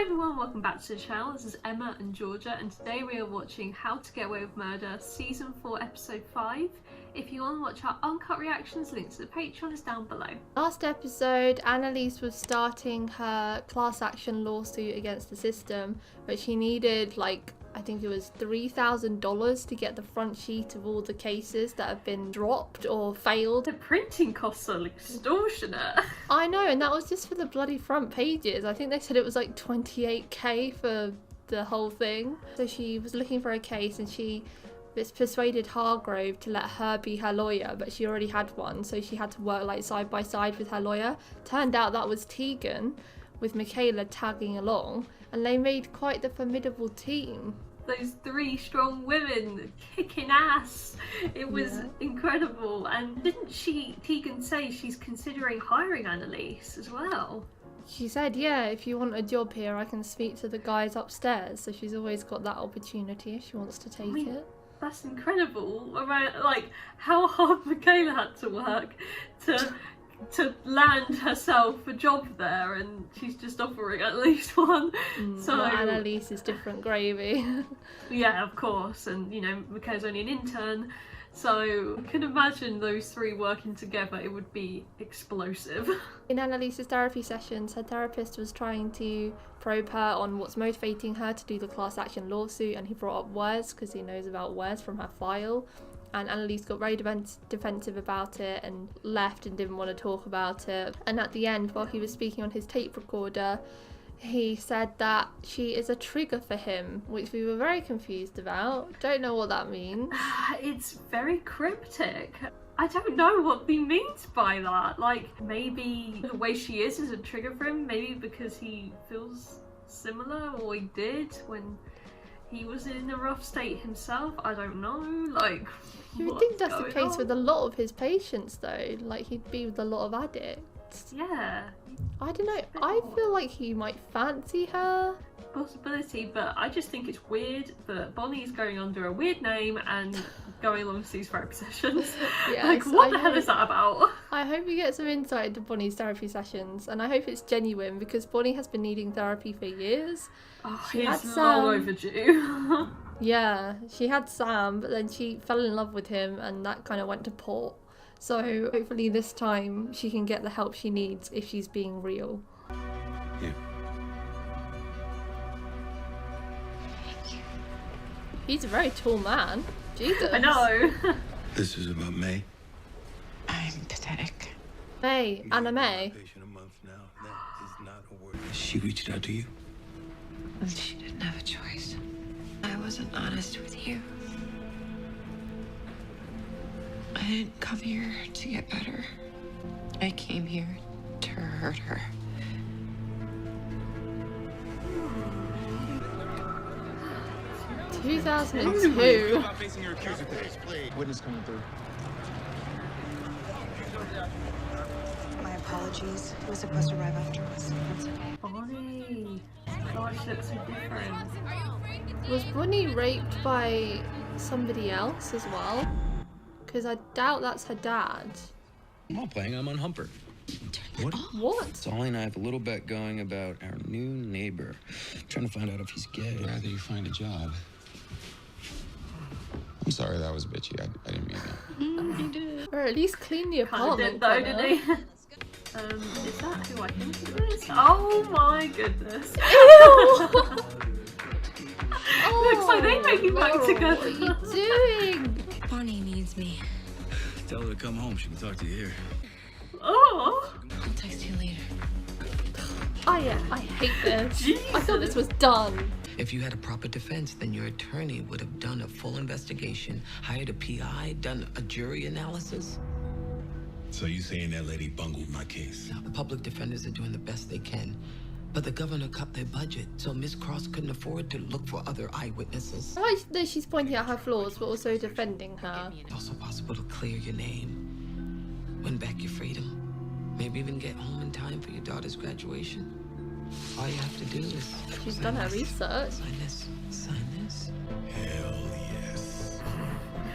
everyone, welcome back to the channel. This is Emma and Georgia, and today we are watching How to Get Away with Murder Season 4 Episode 5. If you want to watch our uncut reactions, link to the Patreon is down below. Last episode, Annalise was starting her class action lawsuit against the system, but she needed I think it was $3,000 to get the front sheet of all the cases that have been dropped or failed. The printing costs are extortionate. I know, and that was just for the bloody front pages. I think they said it was like $28,000 for the whole thing. So she was looking for a case and she persuaded Hargrove to let her be her lawyer, but she already had one, so she had to work side by side with her lawyer. Turned out that was Tegan, with Michaela tagging along, and they made quite the formidable team. Those three strong women kicking ass. It was incredible. And didn't Tegan say she's considering hiring Annalise as well? She said, yeah, if you want a job here, I can speak to the guys upstairs. So she's always got that opportunity if she wants to take it. That's incredible. How hard Michaela had to work to land herself a job there, and she's just offering at least one. So Annalise is different gravy. Yeah, of course, and you know, Michaela's only an intern, so I can imagine those three working together, it would be explosive. In Annalise's therapy sessions, her therapist was trying to probe her on what's motivating her to do the class action lawsuit, and he brought up Wes because he knows about Wes from her file. And Annalise got very defensive about it and left and didn't want to talk about it. And at the end, while he was speaking on his tape recorder, he said that she is a trigger for him, which we were very confused about. Don't know what that means. It's very cryptic. I don't know what he means by that. Maybe the way she is a trigger for him, maybe because he feels similar, or he did when he was in a rough state himself. I don't know, You would think that's the case with a lot of his patients though, he'd be with a lot of addicts. Yeah. I don't know, I feel like he might fancy her. Possibility, but I just think it's weird that Bonnie's going under a weird name and going along to these therapy sessions. Yes, what the hell is that about? I hope we get some insight into Bonnie's therapy sessions, and I hope it's genuine, because Bonnie has been needing therapy for years. Oh, it's long overdue. Yeah, she had Sam, but then she fell in love with him and that kind of went to pot. So hopefully this time she can get the help she needs if she's being real. Yeah. He's a very tall man. Jesus. I know. This is about May. I'm pathetic. May, Anna May. A month now. That is not a word. She reached out to you? She didn't have a choice. I wasn't honest with you. I didn't come here to get better. I came here to hurt her. Ooh. 2002. Witness coming through. My apologies. He was supposed to arrive after us. That's okay. Bonnie. God, she looks so different. Was Bonnie raped by somebody else as well? Because I doubt that's her dad. I'm not playing, I'm on Humper. What? Solly and I have a little bet going about our new neighbor. I'm trying to find out if he's gay. I'd rather you find a job. I'm sorry that was bitchy. I didn't mean that. He did. Or at least clean the apartment. Kind of did though, didn't he? Is that who I think it is? Oh my goodness. Looks like they make it back together. What are you doing? Bonnie needs me. Tell her to come home, she can talk to you here. Oh. I'll text you later. Oh yeah, I hate this. Jesus. I thought this was done. If you had a proper defense, then your attorney would have done a full investigation, hired a PI, done a jury analysis. So you saying that lady bungled my case? Now, the public defenders are doing the best they can, but the governor cut their budget, so Miss Cross couldn't afford to look for other eyewitnesses. I like that she's pointing out her flaws, but also defending her. It's also possible to clear your name, win back your freedom, maybe even get home in time for your daughter's graduation. All you have to do is... She's done her research. Sign this. Sign this. Hell yes.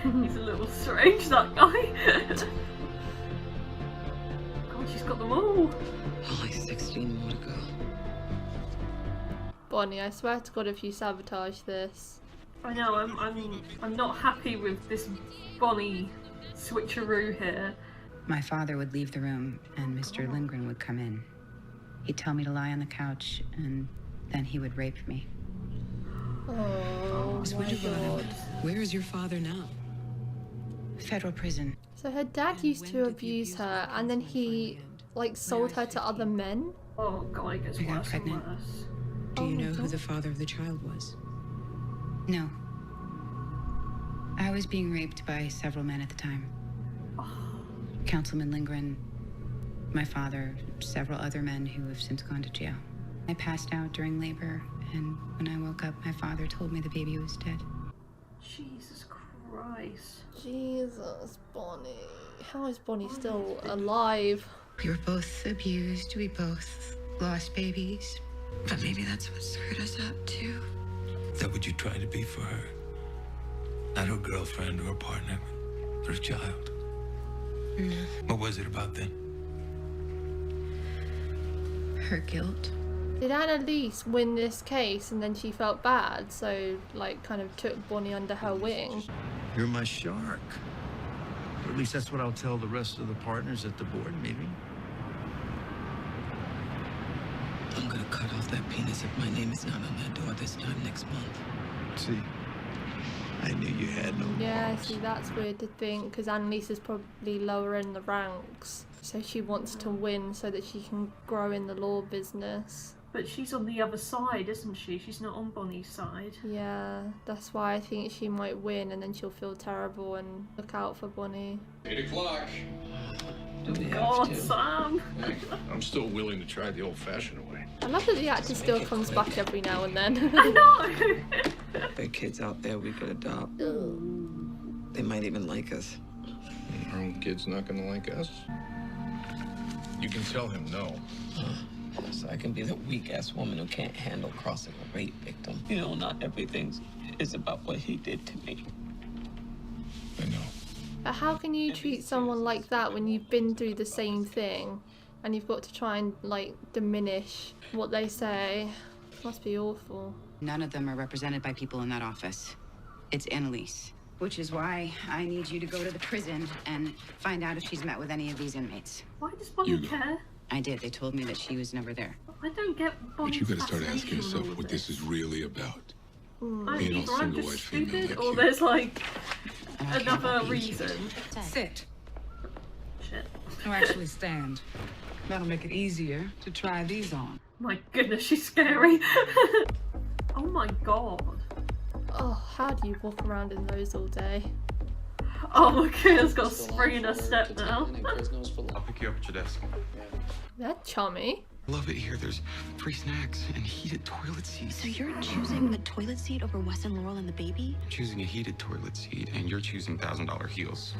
He's a little strange, that guy. God, she's got them all. Only 16 more to go. Bonnie, I swear to God if you sabotage this. I know, I'm not happy with this Bonnie switcheroo here. My father would leave the room and Mr. Lindgren would come in. He'd tell me to lie on the couch and then he would rape me. Oh my God. Where is your father now? Federal prison. So her dad used to abuse her and then he like sold her to other men? Oh God, it gets I got worse and pregnant. worse. Do you Oh my know who God. the father of the child was? No. I was being raped by several men at the time. Councilman Lindgren, my father, several other men who have since gone to jail. I passed out during labor, and when I woke up, my father told me the baby was dead. Jesus Christ. Jesus, Bonnie. How is Bonnie still alive? We were both abused. We both lost babies. But maybe that's what screwed us up, too. Is that what you tried to be for her? Not her girlfriend or a partner, but her child. No. What was it about then? Her guilt. Did Annalise win this case and then she felt bad, so like kind of took Bonnie under her wing? You're my shark. Or at least that's what I'll tell the rest of the partners at the board meeting. I'm gonna cut off that penis if my name is not on that door this time next month. See, I knew you had no Yeah, balls. see, that's weird to think, because Annalise is probably lower in the ranks, so she wants to win so that she can grow in the law business. But she's on the other side, isn't she? She's not on Bonnie's side. Yeah, that's why I think she might win, and then she'll feel terrible and look out for Bonnie. 8 o'clock. Do we have God, to? Sam! I'm still willing to try the old-fashioned way. I love that the actor still comes back every now and then. I know! There are kids out there we could adopt. They might even like us. Our own kid's not gonna like us. You can tell him no. So I can be the weak-ass woman who can't handle crossing a rape victim. You know, not everything is about what he did to me. I know. But how can you treat someone like that when you've been through the same thing and you've got to try and like diminish what they say? Must be awful. None of them are represented by people in that office. It's Annalise. Which is why I need you to go to the prison and find out if she's met with any of these inmates. Why does Bonnie care? I did. They told me that she was never there. I don't get Bonnie's But you gotta start fascination asking with yourself all what this is really about. I'm Being all either I'm single just white female stupid like or you. there's like I don't care another about being reason. Sit. Shit. Or actually stand. That'll make it easier to try these on. My goodness, she's scary. Oh my god. Oh, how do you walk around in those all day? Oh my goodness, got a spring in her step now. I'll pick you up at your desk. They're chummy. Love it here. There's free snacks and heated toilet seats. So you're choosing the toilet seat over Wes and Laurel and the baby? I'm choosing a heated toilet seat, and you're choosing $1,000 heels.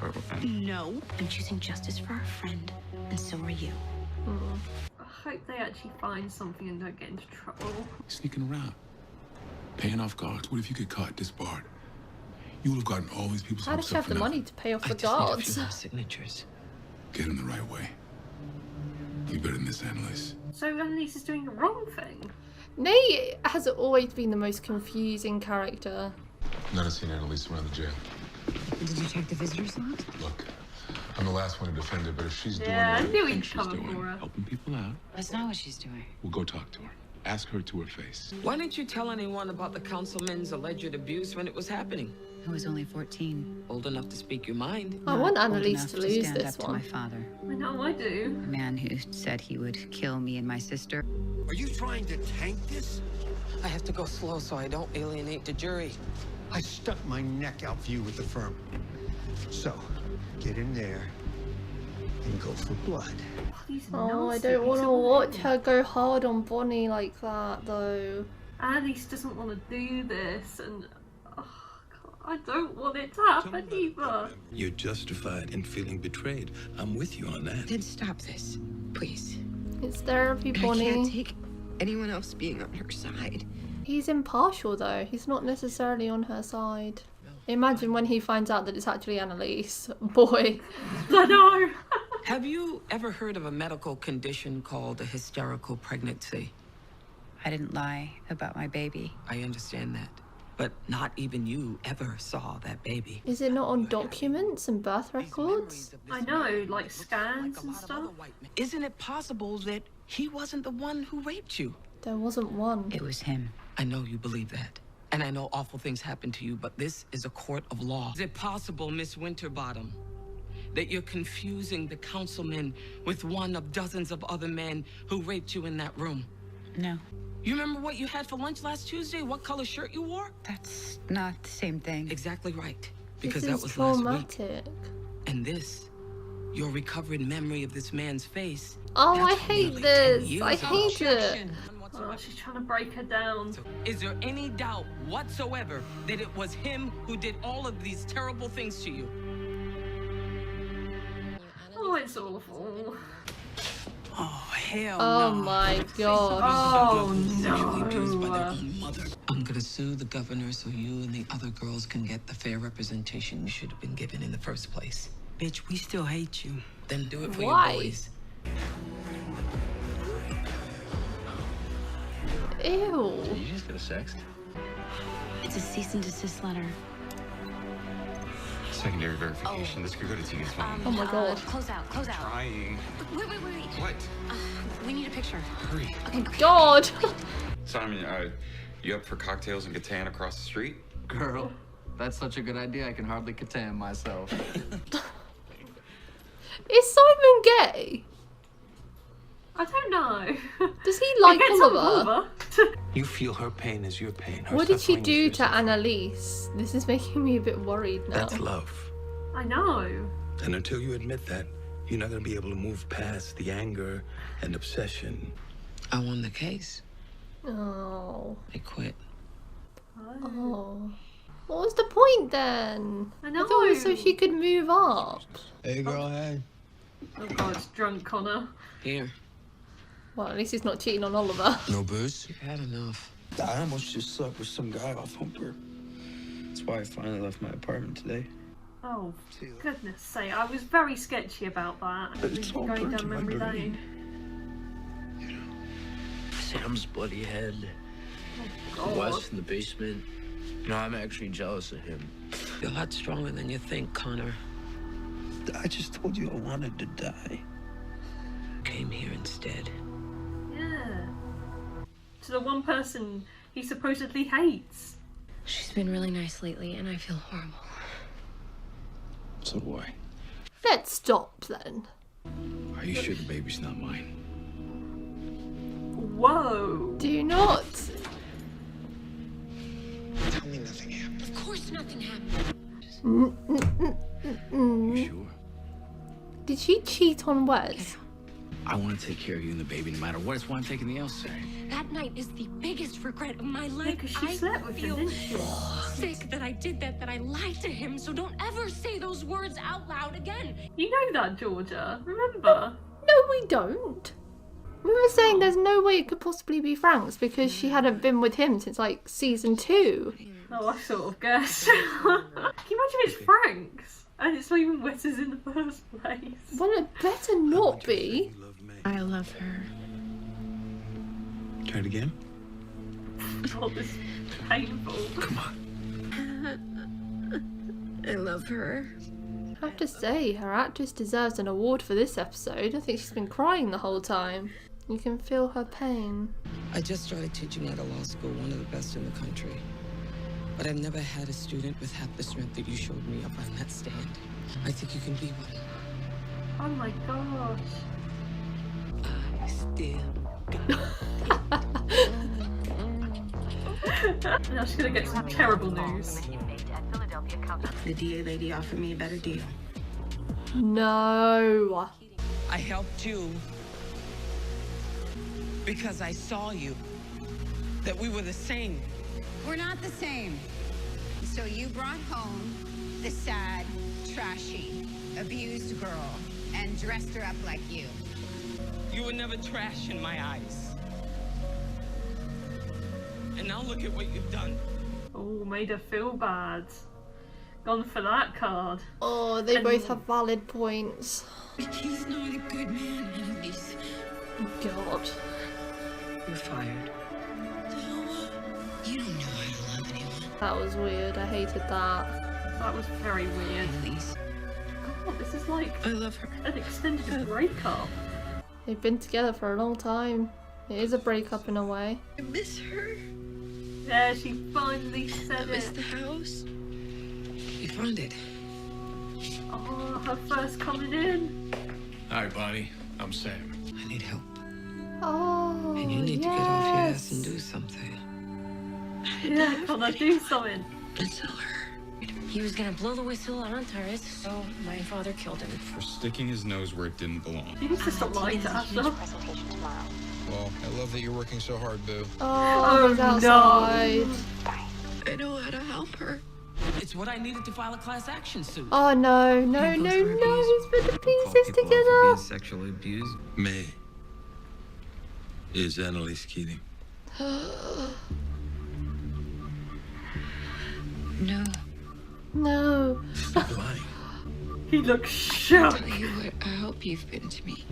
No. I'm choosing justice for our friend, and so are you. I hope they actually find something and don't get into trouble. Sneaking around. Paying off guards. What if you get caught, disbarred? You would have gotten all these people's How does she have the money to pay off the I just need a guards? few more signatures. Get in the right way. You better than this, Annalise. So Annalise is doing the wrong thing. Nate has always been the most confusing character. Never seen Annalise around the jail. Did you check the visitors log? Look, I'm the last one to defend her, but if she's doing Yeah, I what knew I he'd think she's come doing, for her. helping people out, That's not what she's doing. we'll go talk to her. Ask her to her face. Why didn't you tell anyone about the councilman's alleged abuse when it was happening? I was only 14. Old enough to speak your mind. I want Not old Annalise enough to lose stand this up to one. my father. I know I do. The man who said he would kill me and my sister. Are you trying to tank this? I have to go slow so I don't alienate the jury. I stuck my neck out for you with the firm. So, get in there and go for blood. These Oh, I nasty don't want piece to of watch work. her go hard on Bonnie like that, though. Annalise doesn't want to do this, and oh, God, I don't want it to happen either. You're justified in feeling betrayed. I'm with you on that. Then stop this, please. It's therapy, I can't Bonnie. take anyone else being on her side. He's impartial, though. He's not necessarily on her side. Imagine when he finds out that it's actually Annalise. Boy. I know. Have you ever heard of a medical condition called a hysterical pregnancy? I didn't lie about my baby. I understand that. But not even you ever saw that baby. Is it not on documents and birth records? I know, like scans and stuff. Isn't it possible that he wasn't the one who raped you? There wasn't one. It was him. I know you believe that. And I know awful things happen to you, but this is a court of law. Is it possible, Miss Winterbottom, that you're confusing the councilman with one of dozens of other men who raped you in that room? No. You remember what you had for lunch last Tuesday? What color shirt you wore? That's not the same thing. Exactly right. Because This that is was traumatic. last week. And this, your recovered memory of this man's face. Oh, I that's hate nearly 10 this. years I of hate it. objection. Oh, she's trying to break her down. Is there any doubt whatsoever that it was him who did all of these terrible things to you? Oh, it's awful. Oh, hell Oh no. my god. Oh Sexually abused by their no. own mother. I'm gonna sue the governor so you and the other girls can get the fair representation you should have been given in the first place. Bitch, we still hate you. Then do it for Why? your boys. Ew. You just got a sext? It's a cease and desist letter. Secondary verification. This could go to Tina's phone. Oh my god. Close out, close out. Trying. Wait. What? We need a picture. Hurry. Okay. God. Simon, you up for cocktails and Catan across the street? Girl, that's such a good idea, I can hardly Catan myself. Is Simon gay? I don't know. Does he like He gets on Oliver? You feel her pain as your pain. Her What did she suffering is do your to suffering. Annalise? This is making me a bit worried now. That's love. I know. And until you admit that, you're not going to be able to move past the anger and obsession. I won the case. Oh. I quit. Oh. What was the point then? I I thought it was so know. she could move up. Hey, girl, hey. Oh god, it's drunk Connor. Here. Well, at least he's not cheating on Oliver. No booze? You've had enough. I almost just slept with some guy off Humper. That's why I finally left my apartment today. Oh, goodness sake. I was very sketchy about that. It's all Going burnt down in my memory brain. lane. Sam's bloody head. Oh, God. Wes in the basement. You know, I'm actually jealous of him. You're a lot stronger than you think, Connor. I just told you I wanted to die. Came here instead. Yeah. To the one person he supposedly hates. She's been really nice lately, and I feel horrible. So do I. Let's stop then. Are you sure the baby's not mine? Whoa. Do not. Tell me nothing happened. Of course nothing happened. You sure? Did she cheat on Wes? I want to take care of you and the baby no matter what. It's why I'm taking the L say. That night is the biggest regret of my Yeah, life. because she slept with him, didn't she? Sick that I did that I lied to him, so don't ever say those words out loud again. You know that, Georgia. Remember? No, we don't. We were saying there's no way it could possibly be Frank's because she hadn't been with him since like season 2. Oh, I sort of guessed. Can you imagine it's Frank's? And it's not even Wes's in the first place. Well, it better not be. I love her. Try it again. Oh, this is painful. Come on. I love her. I have to say, her actress deserves an award for this episode. I think she's been crying the whole time. You can feel her pain. I just started teaching at a law school, one of the best in the country. But I've never had a student with half the strength that you showed me up on that stand. I think you can be one. Oh my gosh. I still Now she's gonna get some terrible news. The DA lady offered me a better deal. No. I helped you because I saw you. That we were the same. We're not the same. So you brought home the sad, trashy, abused girl and dressed her up like you. You were never trash in my eyes. And now look at what you've done. Oh, made her feel bad. Gone for that card. Oh, they both have valid points. He's not a good man, Annalise. God. You're fired. That was weird. I hated that. That was very weird. Annalise. God, this is like I love her. an extended breakup. They've been together for a long time. It is a breakup in a way. I miss her. Yeah, she finally I said miss it. the house. You found it. Oh, her first coming in. Hi, Bonnie. I'm Sam. I need help. Oh, And you need to get off your ass and do something. Yeah, Connor, do something. Let's tell her. He was gonna blow the whistle on Antares, so my father killed him. For sticking his nose where it didn't belong. You need to stop lying to Asher. Well, I love that you're working so hard, Boo. Oh, he's outside. I know how to help her. It's what I needed to file a class action suit. Oh no, no, no, no, he's put the pieces together. Sexually abused. May is Annalise Keating. No. No. Stop lying. He looks shook. Tell you what a help you've been to me.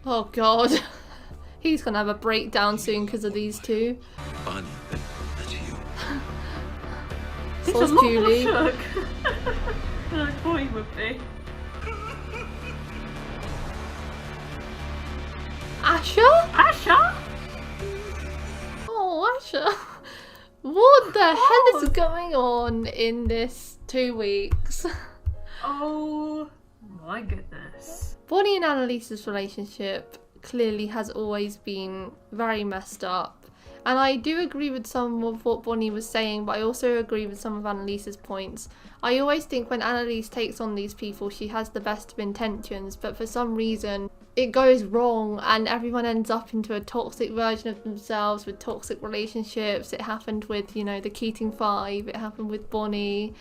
Oh god. He's gonna have a breakdown soon because of these two. Bonnie, that's you. He's So's a lot Julie. more shook than I thought he would be. Asher? Asher? Oh, Asher. What the hell is going on in this 2 weeks? Oh my goodness. Bonnie and Annalise's relationship clearly has always been very messed up. And I do agree with some of what Bonnie was saying, but I also agree with some of Annalise's points. I always think when Annalise takes on these people, she has the best of intentions, but for some reason it goes wrong and everyone ends up into a toxic version of themselves with toxic relationships. It happened with, you know, the Keating 5, it happened with Bonnie.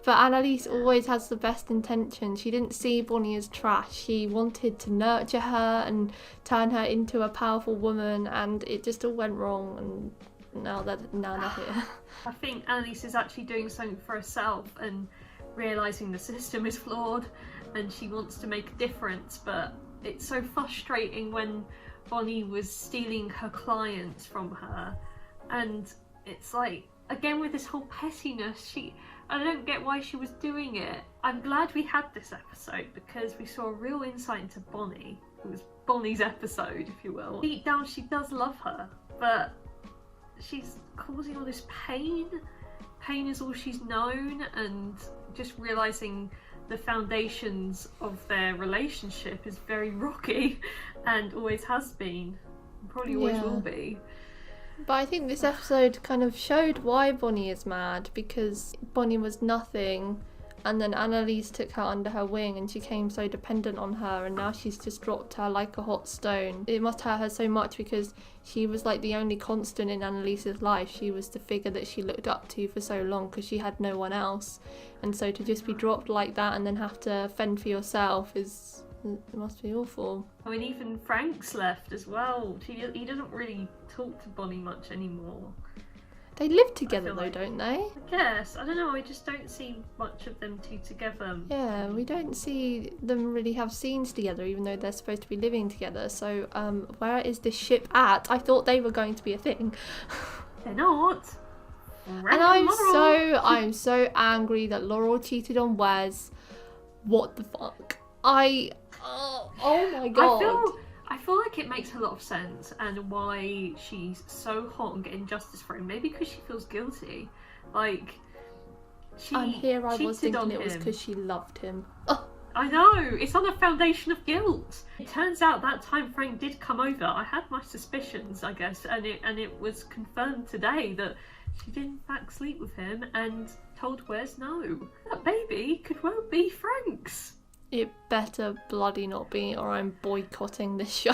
But Annalise always has the best intentions. She didn't see Bonnie as trash. She wanted to nurture her and turn her into a powerful woman, and it just all went wrong, and now they're here. I think Annalise is actually doing something for herself and realising the system is flawed and she wants to make a difference, but it's so frustrating when Bonnie was stealing her clients from her, and it's like, again with this whole pettiness, I don't get why she was doing it. I'm glad we had this episode because we saw a real insight into Bonnie. It was Bonnie's episode, if you will. Deep down she does love her, but she's causing all this pain. Pain is all she's known, and just realising the foundations of their relationship is very rocky and always has been. Probably always will be. But I think this episode kind of showed why Bonnie is mad, because Bonnie was nothing and then Annalise took her under her wing and she became so dependent on her, and now she's just dropped her like a hot stone. It must hurt her so much because she was like the only constant in Annalise's life. She was the figure that she looked up to for so long because she had no one else, and so to just be dropped like that and then have to fend for yourself it must be awful. I mean, even Frank's left as well. He doesn't really talk to Bonnie much anymore. They live together though, don't they? I guess. I don't know, I just don't see much of them two together. Yeah, we don't see them really have scenes together, even though they're supposed to be living together. So, where is this ship at? I thought they were going to be a thing. They're not. And I'm so angry that Laurel cheated on Wes. What the fuck? Oh my god. I feel like it makes a lot of sense, and why she's so hot on getting justice for him. Maybe because she feels guilty. Like, and here I was thinking it was him. because she loved him. I know, it's on a foundation of guilt. It turns out that time Frank did come over. I had my suspicions, I guess, and it was confirmed today that she did in fact sleep with him and told Wes no. That baby could well be Frank's. It better bloody not be, or I'm boycotting this show.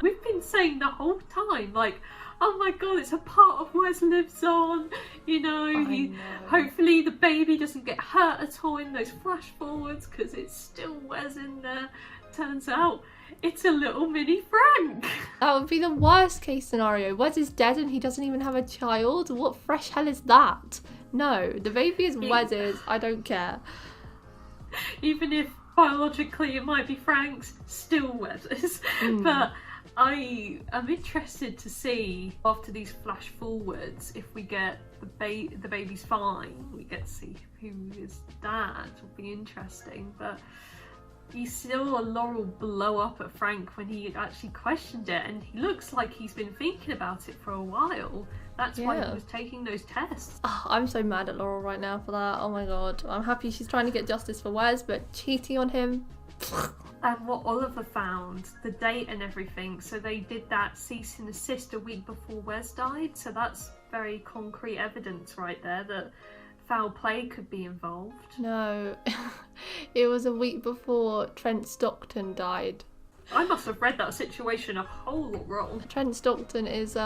We've been saying the whole time, like, oh my god, it's a part of Wes lives on, you know, hopefully the baby doesn't get hurt at all in those flash forwards because it's still Wes in there. Turns out it's a little mini Frank. That would be the worst case scenario. Wes is dead and he doesn't even have a child. What fresh hell is that? No, the baby is Wes's. I don't care. Even if biologically it might be Frank's, still Wes's. But I am interested to see after these flash forwards if we get the baby's fine. We get to see who is dad. Will be interesting, but you saw Laurel blow up at Frank when he actually questioned it, and he looks like he's been thinking about it for a while. That's why he was taking those tests. Oh, I'm so mad at Laurel right now for that. Oh my god. I'm happy she's trying to get justice for Wes, but cheating on him. And what Oliver found, the date and everything, so they did that cease and desist a week before Wes died, so that's very concrete evidence right there that foul play could be involved. No, it was a week before Trent Stockton died. I must have read that situation a whole lot wrong. Trent Stockton is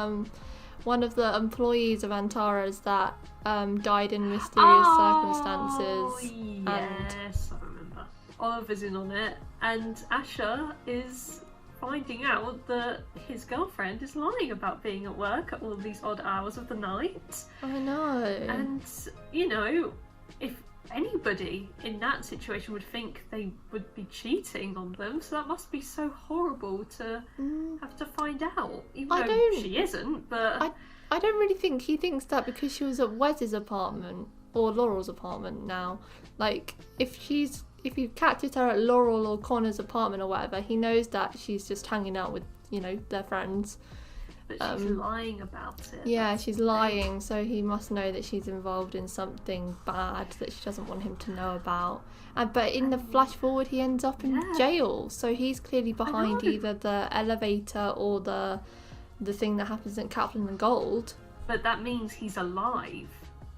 one of the employees of Antara's that died in mysterious circumstances. Yes, I remember. Oliver's in on it, and Asher is finding out that his girlfriend is lying about being at work at all these odd hours of the night. I know. And, you know, if anybody in that situation would think they would be cheating on them, so that must be so horrible to have to find out. Even though she isn't, but... I don't really think he thinks that because she was at Wes's apartment, or Laurel's apartment now. Like, if you catches her at Laurel or Connor's apartment or whatever, he knows that she's just hanging out with, you know, their friends. But she's lying about it. Yeah, she's lying, so he must know that she's involved in something bad that she doesn't want him to know about. But in the flash forward, he ends up in jail, so he's clearly behind either the elevator or the thing that happens at Kaplan and Gold. But that means he's alive,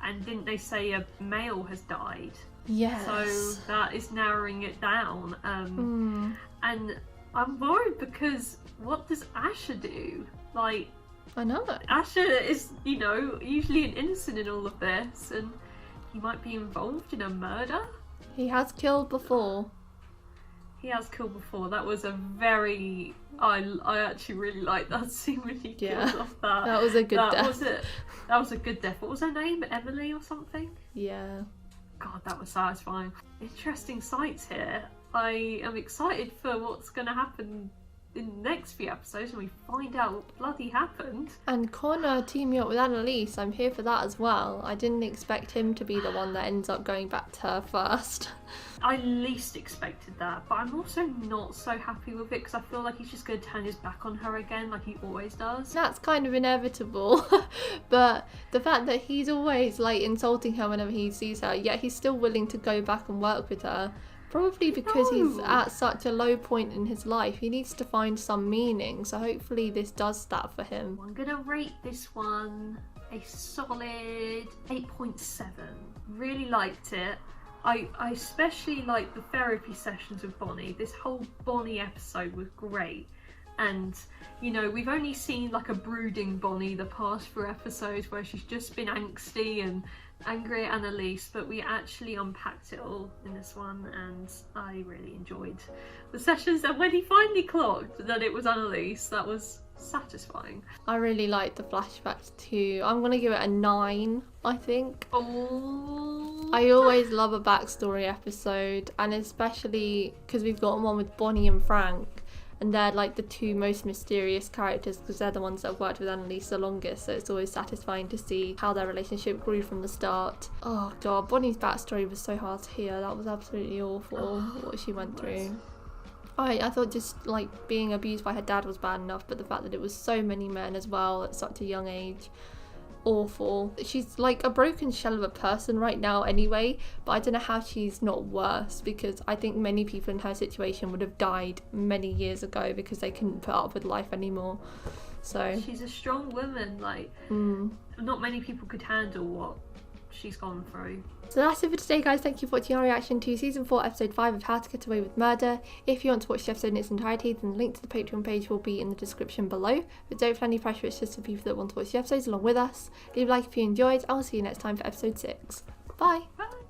and didn't they say a male has died? Yes. So that is narrowing it down. And I'm worried because what does Asher do? Like, I know. Asher is, you know, usually an innocent in all of this, and he might be involved in a murder. He has killed before. He has killed before. That was a very... I actually really liked that scene when he killed off that. That was a good death. That was a good death. What was her name? Emily or something? Yeah. God, that was satisfying. Interesting sights here. I am excited for what's going to happen in the next few episodes when we find out what bloody happened. And Connor teaming up with Annalise, I'm here for that as well. I didn't expect him to be the one that ends up going back to her first. I least expected that, but I'm also not so happy with it because I feel like he's just going to turn his back on her again like he always does. That's kind of inevitable, but the fact that he's always like insulting her whenever he sees her, yet he's still willing to go back and work with her. Probably because he's at such a low point in his life. He needs to find some meaning, so hopefully this does that for him. I'm gonna rate this one a solid 8.7. Really liked it. I especially liked the therapy sessions with Bonnie. This whole Bonnie episode was great. And, you know, we've only seen like a brooding Bonnie the past 4 episodes where she's just been angsty and angry at Annalise, but we actually unpacked it all in this one, and I really enjoyed the sessions. And when he finally clocked that it was Annalise, that was satisfying. I really liked the flashbacks too. I'm gonna give it a 9, I think. Oh, I always love a backstory episode, and especially because we've got one with Bonnie and Frank, and they're like the 2 most mysterious characters because they're the ones that have worked with Annalise the longest, so it's always satisfying to see how their relationship grew from the start. Oh god, Bonnie's backstory was so hard to hear. That was absolutely awful, what she went through. I thought just like being abused by her dad was bad enough, but the fact that it was so many men as well at such a young age, awful. She's like a broken shell of a person right now anyway, but I don't know how she's not worse, because I think many people in her situation would have died many years ago because they couldn't put up with life anymore. So she's a strong woman, like not many people could handle what she's gone through. So that's it for today, guys. Thank you for watching our reaction to season 4 episode 5 of How to Get Away with Murder. If you want to watch the episode in its entirety, then the link to the Patreon page will be in the description below, but don't feel any pressure, it's just for people that want to watch the episodes along with us. Leave a like if you enjoyed, and I'll see you next time for episode 6. Bye. Bye.